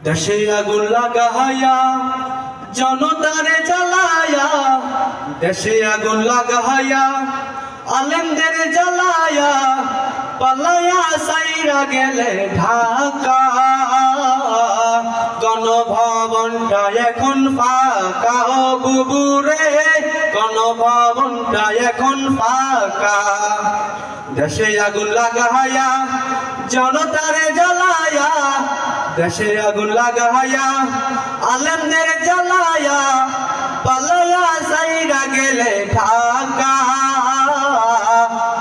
দেশে আগুন লাগাইয়া জনতারে জ্বালায়া, দেশে আগুন লাগাইয়া আলেমদের জ্বালায়া, পালায়া সাইরা গেলে ঢাকা। গণভবনটা এখন ফাঁকা ও বুবুরে, গণভবনটা এখন ফাঁকা। দেশে আগুন লাগাইয়া জনতারে জ্বালায়া, দেশে আগুন লাগাইয়া আলেমদের জ্বালায়া, পালায়া সাইরা গেলে ঢাকা।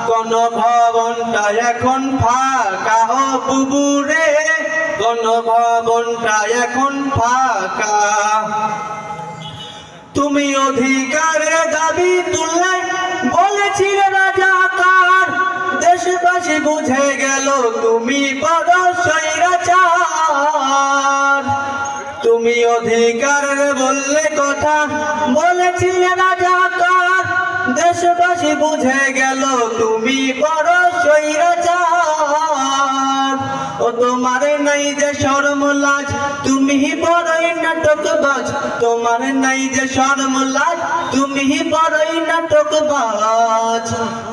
গণভবনটা এখন ফাঁকা ও বুবুরে, গণভবনটা এখন ফাঁকা। তুমি অধিকারের দাবি তুললে বলেছিলে রাজাকার, দেশবাসী বুঝে গেল তুমি বড় স্বৈরাচার। তুমি অধিকারের বললে কথা বলেছিলে রাজাকার, দেশবাসী বুঝে গেল তুমি বড় স্বৈরাচার। ও তোমার নাই যে শরম লাজ, তুমি বড়ই নাটকবাজ। তোমার নাই যে শরম লাজ, তুমি বড়ই নাটকবাজ।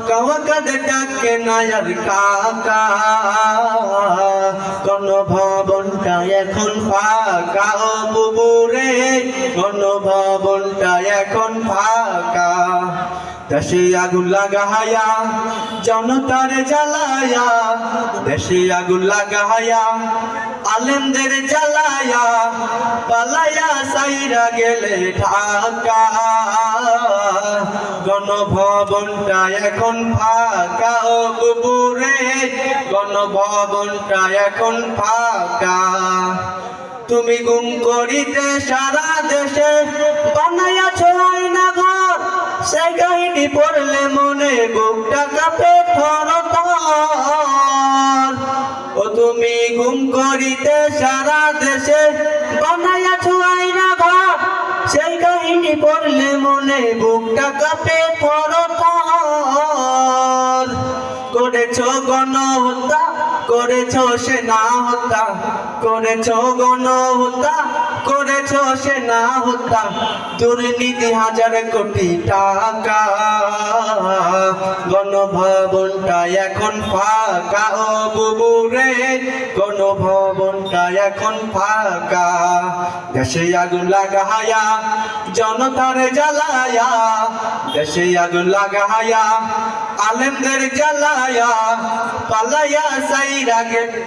কাওয়াকাদের ডাকে নায়ার কাকা, গণভবনটা এখন ফাঁকা ও বুবুরে, গণভবনটা এখন ফাঁকা। দেশে আগুন লাগাইয়া জনতারে জ্বালায়া, দেশে আগুন লাগাইয়া আলেমদের জ্বালায়া, পালায়া সাইরা গেলে ঢাকা। গণভবনটা এখন ফাঁকা ও বুবুরে, গণভবনটা এখন ফাঁকা। তুমি গুম করিতে সারা দেশে বানাইয়াছ আয়না ঘর, সেই কাহিনী পড়লে মনে বুকটা কাঁপে থরথর। ও তুমি গুম করিতে সারা দেশে বানাইয়াছ আয়না ঘর, সেই কাহিনী পড়লে মনে বুকটা কাঁপে থরথর। করেছ গণহত্যা, করেছ সেনা হত্যা, করেছ গণহত্যা, করেছ সেনা হত্যা, দুর্নীতি 1000 কোটি টাকা। গণভবনটা এখন ফাঁকা ও বুবুরে, গণভবনটা এখন ফাঁকা। দেশে আগুন লাগাইয়া জনতারে জ্বালায়া, দেশে আগুন লাগাইয়া আলেমদের জ্বালায়া, পালায়া সাইরা গেলে